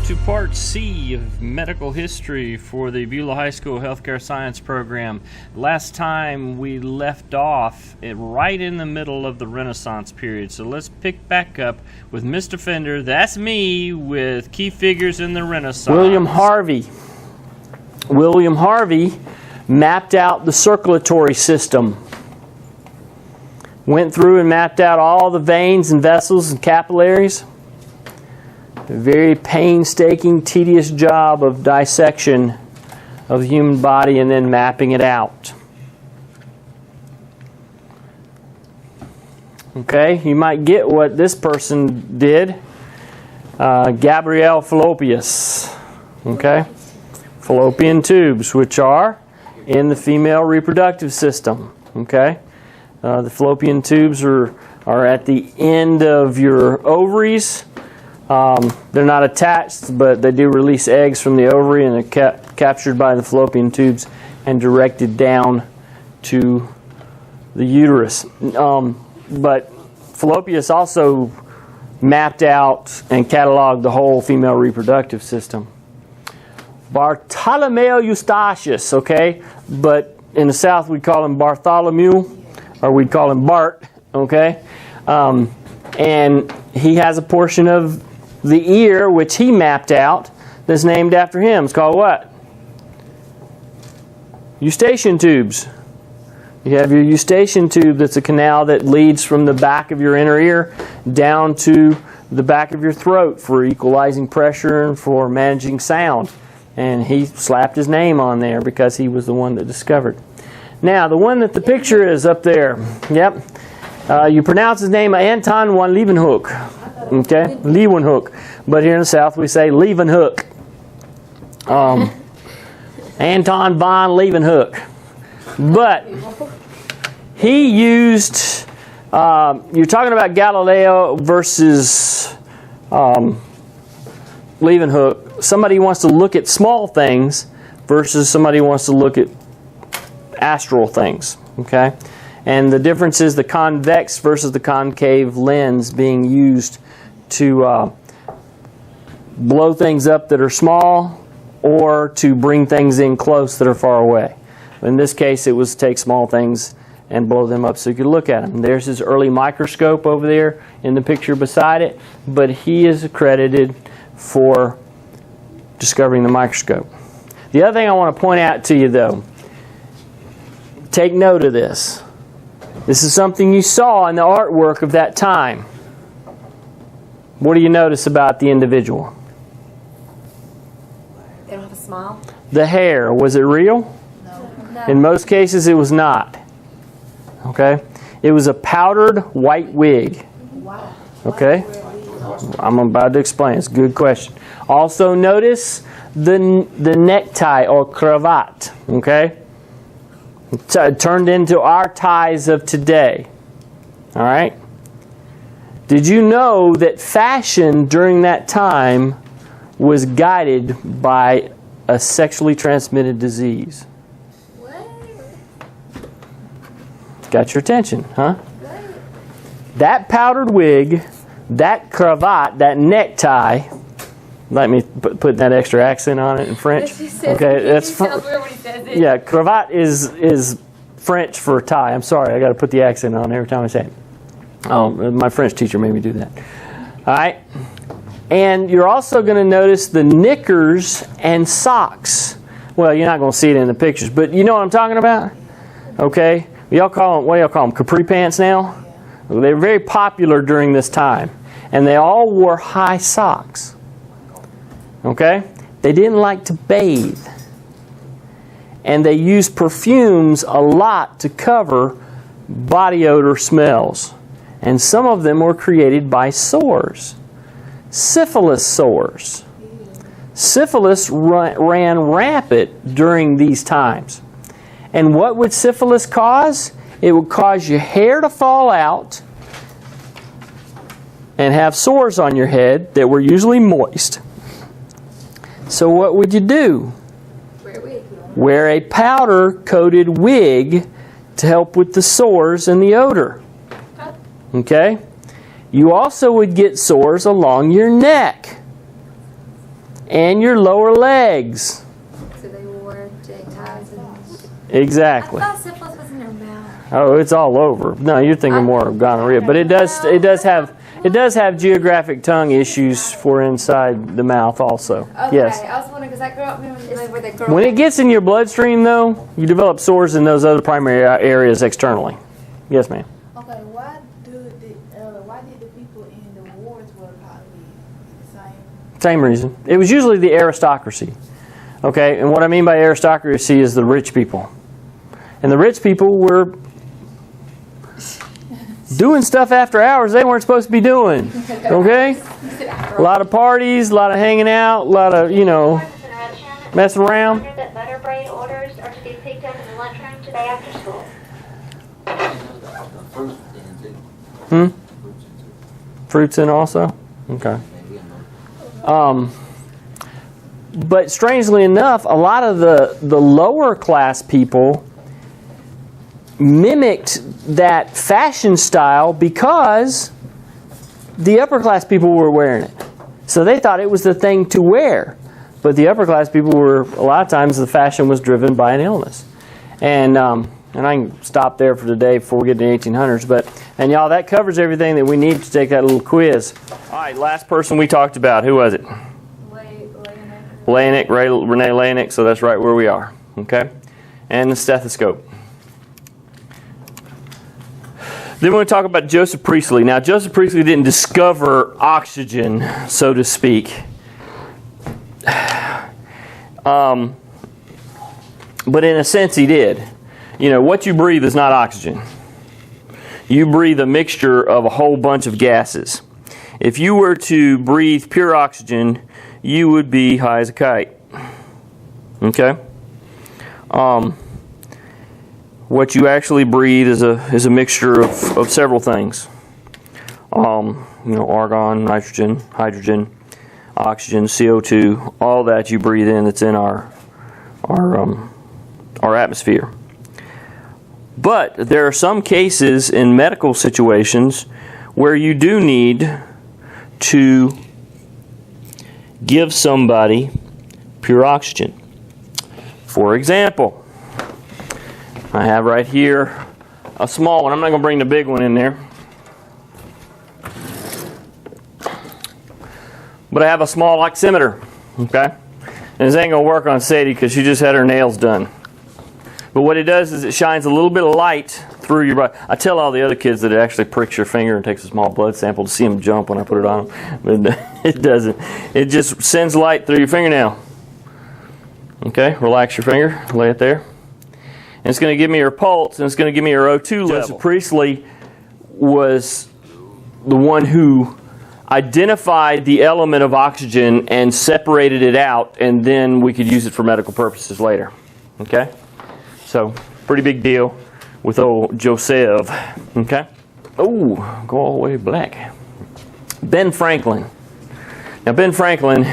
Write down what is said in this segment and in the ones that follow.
to Part C of Medical History for the Beulah High School Healthcare Science Program. Last time we left off right in the middle of the Renaissance period. So let's pick back up with Mr. Fender, that's me, with key figures in the Renaissance. William Harvey. William Harvey mapped out the circulatory system. Went through and mapped out all the veins and vessels and capillaries. A very painstaking, tedious job of dissection of the human body and then mapping it out. Okay, you might get what this person did. Gabriel Fallopius. Okay, fallopian tubes, which are in the female reproductive system. Okay, the fallopian tubes are at the end of your ovaries. They're not attached, but they do release eggs from the ovary, and they're captured by the fallopian tubes and directed down to the uterus. But Fallopius also mapped out and cataloged the whole female reproductive system. Bartolomeo Eustachius, okay? But in the South we'd call him Bartholomew, or we'd call him Bart, okay? And he has a portion of the ear, which he mapped out, that's named after him. It's called what? Eustachian tubes. You have your eustachian tube, that's a canal that leads from the back of your inner ear down to the back of your throat for equalizing pressure and for managing sound. And he slapped his name on there because he was the one that discovered. Now, the one that the picture is up there, yep. You pronounce his name Anton van Leeuwenhoek. Okay, Leeuwenhoek. But here in the South we say Leeuwenhoek. Anton van Leeuwenhoek. But he used, you're talking about Galileo versus Leeuwenhoek. Somebody wants to look at small things versus somebody wants to look at astral things. Okay? And the difference is the convex versus the concave lens being used to blow things up that are small or to bring things in close that are far away. In this case, it was take small things and blow them up so you could look at them. There's his early microscope over there in the picture beside it, but he is accredited for discovering the microscope. The other thing I want to point out to you, though, take note of this. This is something you saw in the artwork of that time. What do you notice about the individual? They don't have a smile? The hair, was it real? No. In most cases, it was not. Okay? It was a powdered white wig. Wow. Okay? I'm about to explain. It's a good question. Also notice the necktie or cravat. Okay? It turned into our ties of today. All right? Did you know that fashion during that time was guided by a sexually transmitted disease? What? Got your attention, huh? That powdered wig, that cravat, that necktie. Let me put that extra accent on it in French. Okay, that's yeah. Cravat is French for tie. I'm sorry, I got to put the accent on every time I say it. Oh, my French teacher made me do that. All right, and you're also going to notice the knickers and socks. Well, you're not going to see it in the pictures, but you know what I'm talking about. Okay, y'all call them, what do y'all call them? Capri pants now. They were very popular during this time, and they all wore high socks. Okay? They didn't like to bathe. And they used perfumes a lot to cover body odor smells. And some of them were created by sores. Syphilis sores. Syphilis ran rampant during these times. And what would syphilis cause? It would cause your hair to fall out and have sores on your head that were usually moist. So what would you do? Wear a powder-coated wig to help with the sores and the odor. Okay? You also would get sores along your neck. and your lower legs. So they wore ties and... Exactly. I thought syphilis was in their mouth. Oh, it's all over. No, you're thinking more of gonorrhea, but it does have geographic tongue issues for inside the mouth also. Okay, Yes. I was wondering because I grew up where they grow When it gets in your bloodstream, though, you develop sores in those other primary areas externally. Yes, ma'am. Okay, why did the people in the wards wear powder wigs? The same. Same reason. It was usually the aristocracy. Okay, and what I mean by aristocracy is the rich people. And the rich people were doing stuff after hours they weren't supposed to be doing. Okay? A lot of parties, a lot of hanging out, a lot of, messing around. That butter braid orders are to be picked up in the lunchroom today after school. Fruits in also? Okay. But strangely enough, a lot of the lower class people mimicked that fashion style because the upper class people were wearing it. So they thought it was the thing to wear. But the upper class people were, a lot of times the fashion was driven by an illness. And I can stop there for today before we get to the 1800s. And y'all, that covers everything that we need to take that little quiz. All right, last person we talked about. Who was it? Renee Laenick, so that's right where we are. Okay? And the stethoscope. Then we're going to talk about Joseph Priestley. Now, Joseph Priestley didn't discover oxygen, so to speak. But in a sense, he did. What you breathe is not oxygen. You breathe a mixture of a whole bunch of gases. If you were to breathe pure oxygen, you would be high as a kite. Okay? What you actually breathe is a mixture of several things. Argon, nitrogen, hydrogen, oxygen, CO2, all that you breathe in that's in our atmosphere. But there are some cases in medical situations where you do need to give somebody pure oxygen. For example, I have right here a small one. I'm not going to bring the big one in there. But I have a small oximeter. Okay? And this ain't going to work on Sadie because she just had her nails done. But what it does is it shines a little bit of light through your body. I tell all the other kids that it actually pricks your finger and takes a small blood sample to see them jump when I put it on them. But it doesn't. It just sends light through your fingernail. Okay? Relax your finger. Lay it there. And it's going to give me your pulse, and it's going to give me your O2 level. Joseph Priestley was the one who identified the element of oxygen and separated it out, and then we could use it for medical purposes later. Okay? So, pretty big deal with old Joseph. Okay? Oh, go all the way black. Ben Franklin. Now, Ben Franklin,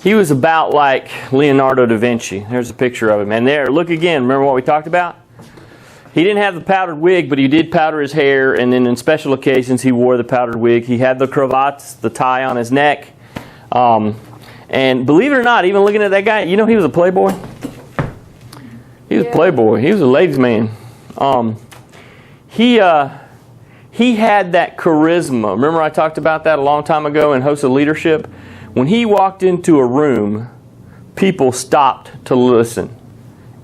he was about like Leonardo da Vinci. There's a picture of him. And there, look again. Remember what we talked about? He didn't have the powdered wig, but he did powder his hair. And then in special occasions, he wore the powdered wig. He had the cravats, the tie on his neck. And believe it or not, even looking at that guy, he was a playboy. He was a playboy. He was a ladies' man. He had that charisma. Remember I talked about that a long time ago in Hosts of Leadership? When he walked into a room, people stopped to listen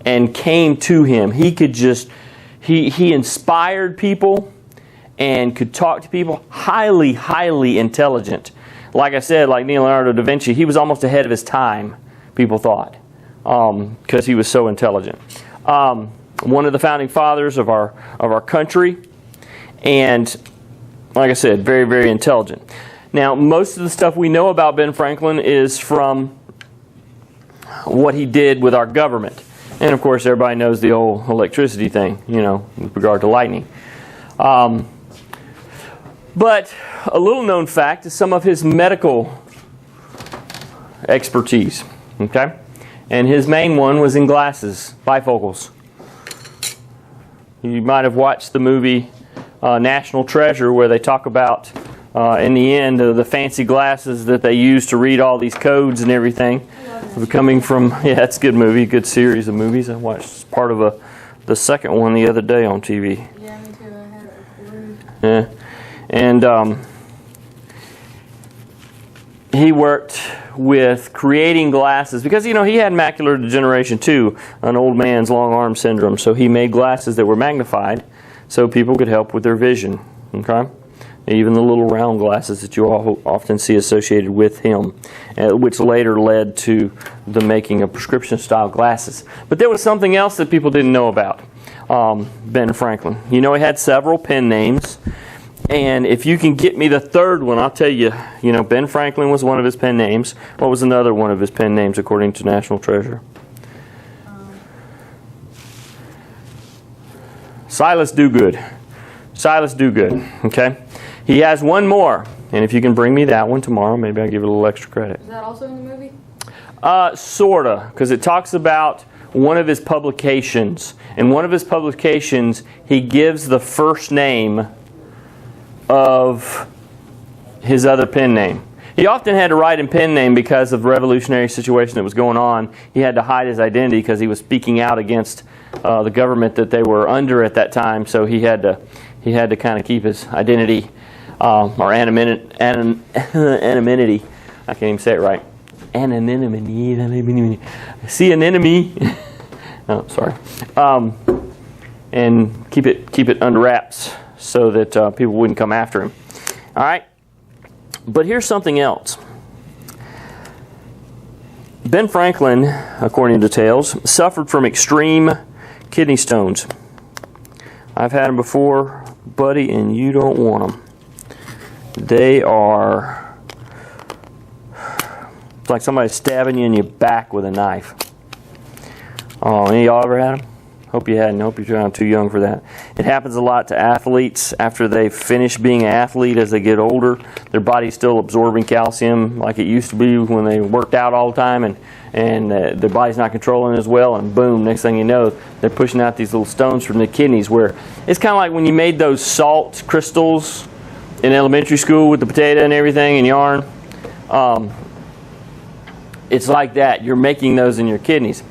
and came to him. He could just, he inspired people and could talk to people. Highly, highly intelligent. Like I said, like Leonardo da Vinci, he was almost ahead of his time, people thought, because he was so intelligent. One of the founding fathers of our country, and like I said, very, very intelligent. Now, most of the stuff we know about Ben Franklin is from what he did with our government. And, of course, everybody knows the old electricity thing, with regard to lightning. But a little known fact is some of his medical expertise. Okay? And his main one was in glasses, bifocals. You might have watched the movie National Treasure, where they talk about in the end, the fancy glasses that they use to read all these codes and everything, coming from, yeah, it's a good movie, good series of movies. I watched part of the second one the other day on TV. Yeah, me too. I had it recorded. Yeah. And he worked with creating glasses because, you know, he had macular degeneration too, an old man's long arm syndrome. So he made glasses that were magnified so people could help with their vision. Okay? Even the little round glasses that you often see associated with him, which later led to the making of prescription-style glasses. But there was something else that people didn't know about Ben Franklin. You know, he had several pen names, and if you can get me the third one, I'll tell you, you know, Ben Franklin was one of his pen names. What was another one of his pen names according to National Treasure? Silas Dogood. Silas Dogood, okay? He has one more, and if you can bring me that one tomorrow, maybe I'll give it a little extra credit. Is that also in the movie? Sorta, because it talks about one of his publications. In one of his publications, he gives the first name of his other pen name. He often had to write in pen name because of the revolutionary situation that was going on. He had to hide his identity because he was speaking out against the government that they were under at that time. So he had to kind of keep his identity or anonymity. I can't even say it right. Anonymity. See an enemy. Oh, sorry. And keep it under wraps so that people wouldn't come after him. All right. But here's something else. Ben Franklin, according to tales, suffered from extreme kidney stones. I've had them before, buddy, and you don't want them. They are, it's like somebody stabbing you in your back with a knife. Oh, any of y'all ever had them? Hope you hadn't. Hope you're too young for that. It happens a lot to athletes after they finish being an athlete. As they get older, their body's still absorbing calcium like it used to be when they worked out all the time, and their body's not controlling as well, and boom, next thing you know, they're pushing out these little stones from the kidneys, where it's kind of like when you made those salt crystals in elementary school with the potato and everything and yarn. It's like that. You're making those in your kidneys.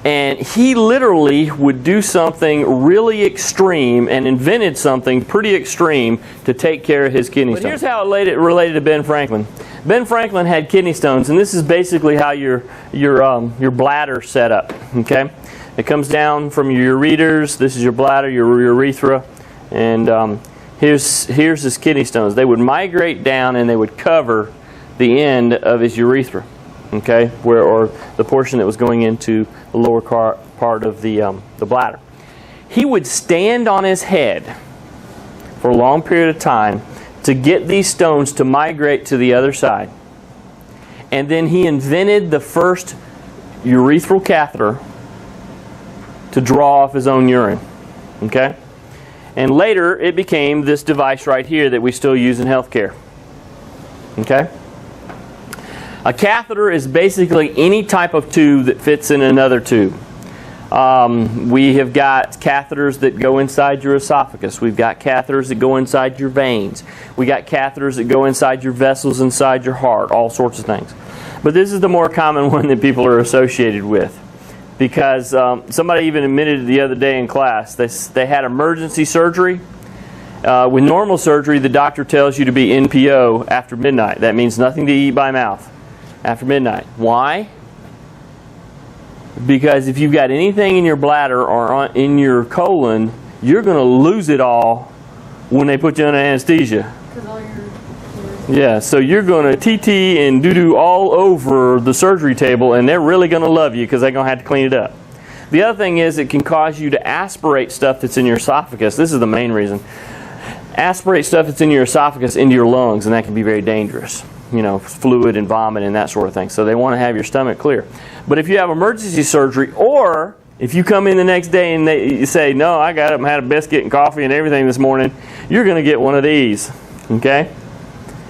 And he literally would do something really extreme and invented something pretty extreme to take care of his kidney stones. But here's how it related to Ben Franklin. Ben Franklin had kidney stones, and this is basically how your bladder set up. Okay, it comes down from your ureters. This is your bladder, your urethra, and here's his kidney stones. They would migrate down and they would cover the end of his urethra. Okay, or the portion that was going into the lower part of the bladder. He would stand on his head for a long period of time to get these stones to migrate to the other side. And then he invented the first urethral catheter to draw off his own urine. Okay? And later it became this device right here that we still use in healthcare. Okay? A catheter is basically any type of tube that fits in another tube. We have got catheters that go inside your esophagus. We've got catheters that go inside your veins. We got catheters that go inside your vessels, inside your heart, all sorts of things. But this is the more common one that people are associated with. Because somebody even admitted the other day in class, they had emergency surgery. With normal surgery, the doctor tells you to be NPO after midnight. That means nothing to eat by mouth after midnight. Why? Because if you've got anything in your bladder or in your colon, you're going to lose it all when they put you under anesthesia. Yeah, so you're going to TT and doo-doo all over the surgery table, and they're really going to love you because they're going to have to clean it up. The other thing is it can cause you to aspirate stuff that's in your esophagus. This is the main reason. Aspirate stuff that's in your esophagus into your lungs, and that can be very dangerous. You know, fluid and vomit and that sort of thing. So they want to have your stomach clear. But if you have emergency surgery, or if you come in the next day and you say, no, I got up and had a biscuit and coffee and everything this morning, you're going to get one of these. Okay?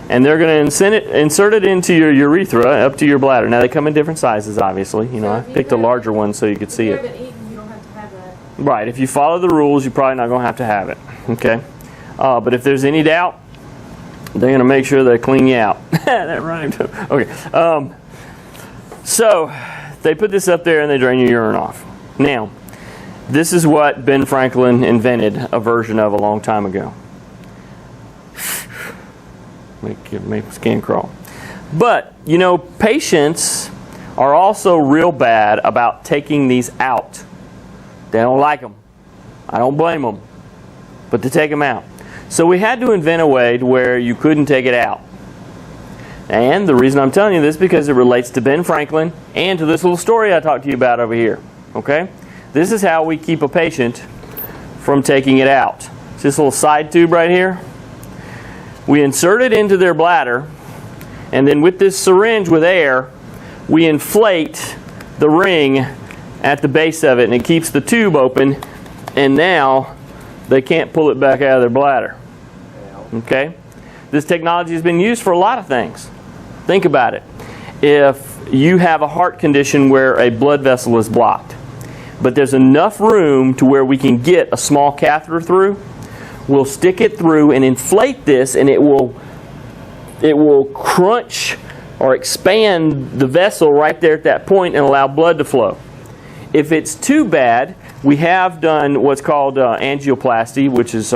And they're going to insert it into your urethra up to your bladder. Now, they come in different sizes, obviously. You know, I picked a larger one so you could see it. You don't have to have that. Right. If you follow the rules, you're probably not going to have it. Okay? But if there's any doubt, They're going to make sure they clean you out. That rhymed. Okay. So they put this up there and they drain your urine off. Now, this is what Ben Franklin invented a version of a long time ago. Make my skin crawl. But, you know, patients are also real bad about taking these out. They don't like them. I don't blame them. But to take them out. So we had to invent a way to where you couldn't take it out. And the reason I'm telling you this is because it relates to Ben Franklin and to this little story I talked to you about over here. Okay? This is how we keep a patient from taking it out. It's this little side tube right here. We insert it into their bladder, and then with this syringe with air, we inflate the ring at the base of it, and it keeps the tube open, and now they can't pull it back out of their bladder. Okay? This technology has been used for a lot of things. Think about it. If you have a heart condition where a blood vessel is blocked, but there's enough room to where we can get a small catheter through, we'll stick it through and inflate this, and it will crunch or expand the vessel right there at that point and allow blood to flow. If it's too bad, we have done what's called angioplasty, which is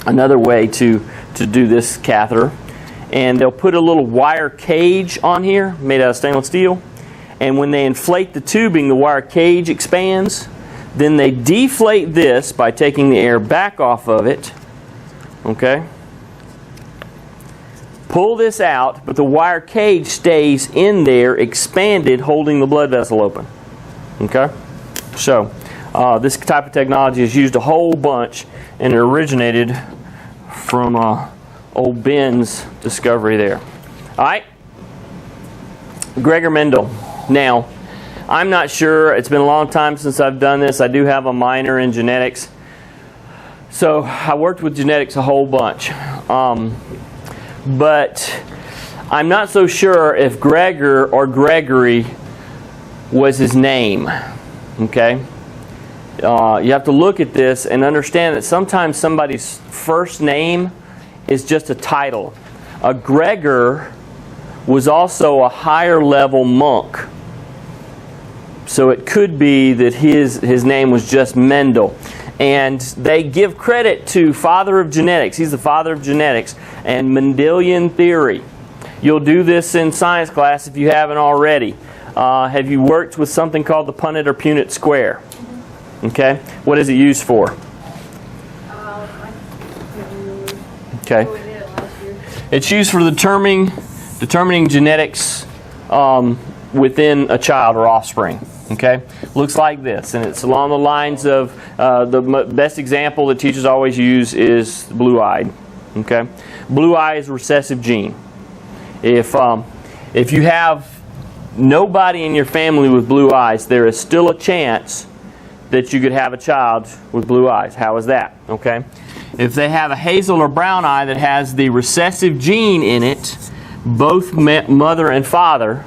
another way to do this catheter. And they'll put a little wire cage on here made out of stainless steel. And when they inflate the tubing, the wire cage expands. Then they deflate this by taking the air back off of it. Okay? Pull this out, but the wire cage stays in there, expanded, holding the blood vessel open. Okay? So, this type of technology is used a whole bunch, and it originated from old Ben's discovery there. All right? Gregor Mendel. Now, I'm not sure. It's been a long time since I've done this. I do have a minor in genetics. So I worked with genetics a whole bunch. But I'm not so sure if Gregor or Gregory was his name. Okay? You have to look at this and understand that sometimes somebody's first name is just a title. A Gregor was also a higher level monk. So it could be that his name was just Mendel. And they give credit to father of genetics. He's the father of genetics and Mendelian theory. You'll do this in science class if you haven't already. Have you worked with something called the Punnett or Punnett square? Okay. What is it used for? Okay. It's used for determining genetics within a child or offspring. Okay, looks like this, and it's along the lines of the best example that teachers always use is blue-eyed. Okay, blue eye is a recessive gene. If you have nobody in your family with blue eyes, there is still a chance that you could have a child with blue eyes. How is that? Okay, if they have a hazel or brown eye that has the recessive gene in it, both mother and father,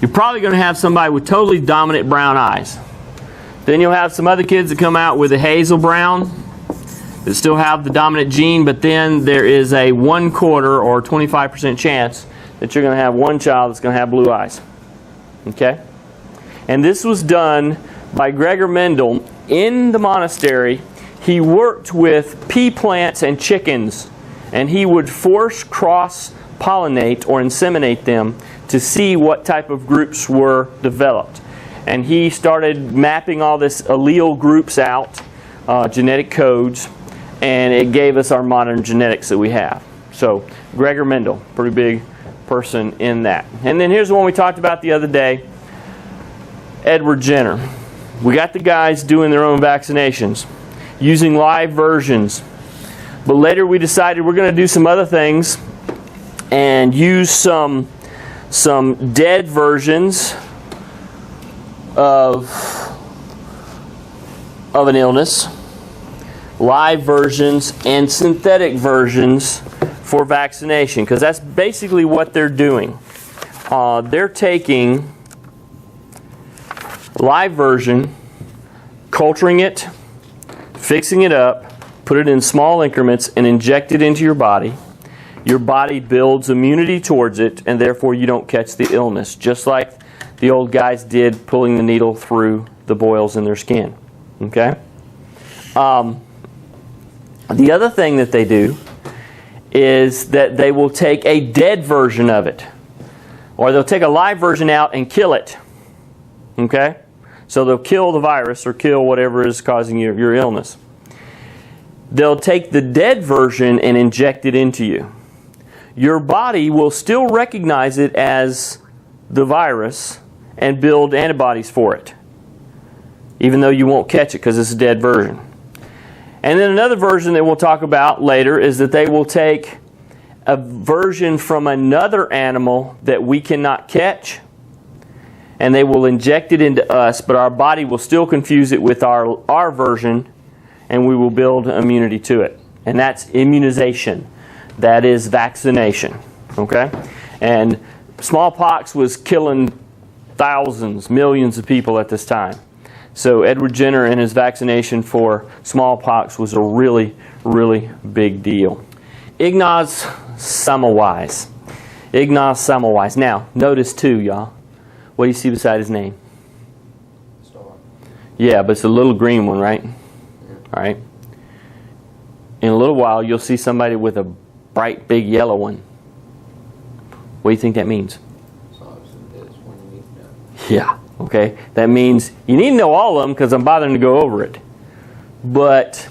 you're probably going to have somebody with totally dominant brown eyes. Then you'll have some other kids that come out with a hazel brown that still have the dominant gene, but then there is a 1/4 or 25% chance that you're going to have one child that's going to have blue eyes. Okay? And this was done by Gregor Mendel in the monastery. He worked with pea plants and chickens, and he would force cross-pollinate or inseminate them to see what type of groups were developed. And he started mapping all this allele groups out, genetic codes, and it gave us our modern genetics that we have. So, Gregor Mendel, pretty big person in that. And then here's the one we talked about the other day, Edward Jenner. We got the guys doing their own vaccinations, using live versions. But later we decided we're going to do some other things and use some dead versions of an illness, live versions, and synthetic versions for vaccination, because that's basically what they're doing. They're taking live version, culturing it, fixing it up, put it in small increments, and inject it into your body. Your body builds immunity towards it, and therefore you don't catch the illness, just like the old guys did pulling the needle through the boils in their skin. Okay? The other thing that they do is that they will take a dead version of it, or they'll take a live version out and kill it. Okay? So they'll kill the virus or kill whatever is causing your illness. They'll take the dead version and inject it into you. Your body will still recognize it as the virus and build antibodies for it, even though you won't catch it because it's a dead version. And then another version that we'll talk about later is that they will take a version from another animal that we cannot catch, and they will inject it into us, but our body will still confuse it with our version, and we will build immunity to it. And that's immunization. That is vaccination. Okay? And smallpox was killing thousands, millions of people at this time. So Edward Jenner and his vaccination for smallpox was a really, really big deal. Ignaz Semmelweis. Ignaz Semmelweis. Now, notice too, y'all. What do you see beside his name? Star. Yeah, but it's a little green one, right? Yeah. All right. In a little while, you'll see somebody with a bright, big yellow one. What do you think that means? So obviously that's one you need to know. Yeah. Okay. That means you need to know all of them because I'm bothering to go over it. But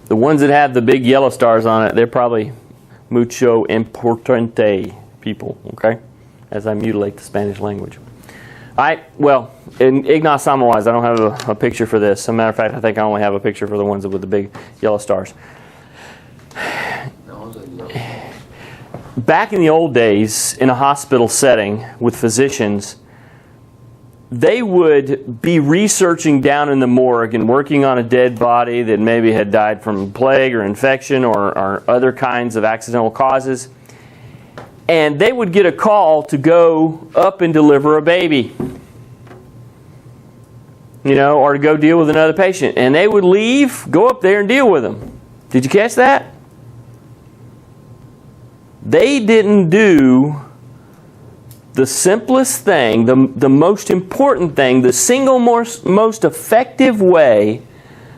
the ones that have the big yellow stars on it, they're probably mucho importante people. Okay. As I mutilate the Spanish language. All right. Well, in Ignaz Semmelweis, I don't have a picture for this. As a matter of fact, I think I only have a picture for the ones with the big yellow stars. No, it was a yellow. Back in the old days, in a hospital setting with physicians, they would be researching down in the morgue and working on a dead body that maybe had died from plague or infection or other kinds of accidental causes. And they would get a call to go up and deliver a baby. Or to go deal with another patient. And they would leave, go up there and deal with them. Did you catch that? They didn't do the simplest thing, the most important thing, the single most effective way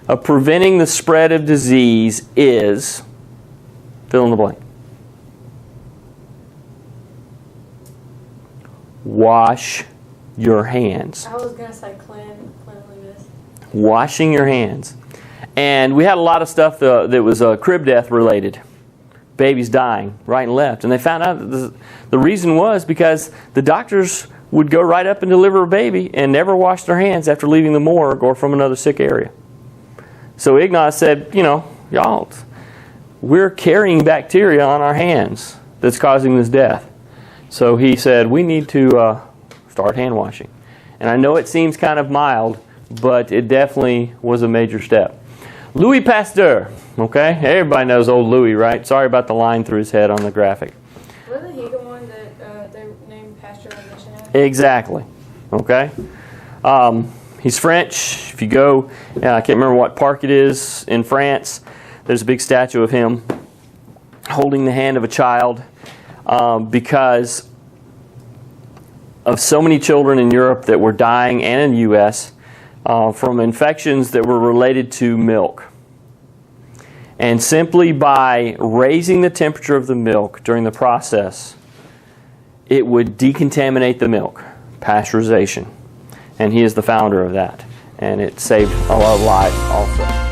of preventing the spread of disease is, fill in the blank. Wash your hands. I was going to say cleanliness. Washing your hands. And we had a lot of stuff that was crib death related. Babies dying right and left. And they found out that the reason was because the doctors would go right up and deliver a baby and never wash their hands after leaving the morgue or from another sick area. So Ignaz said, y'all, we're carrying bacteria on our hands that's causing this death. So he said, we need to start hand washing. And I know it seems kind of mild, but it definitely was a major step. Louis Pasteur, okay? Everybody knows old Louis, right? Sorry about the line through his head on the graphic. Wasn't he the one that they named pasteurization after? Exactly, okay? He's French. If you go, I can't remember what park it is in France, there's a big statue of him holding the hand of a child because of so many children in Europe that were dying and in the U.S. From infections that were related to milk. And simply by raising the temperature of the milk during the process, it would decontaminate the milk, pasteurization. And he is the founder of that. And it saved a lot of lives also.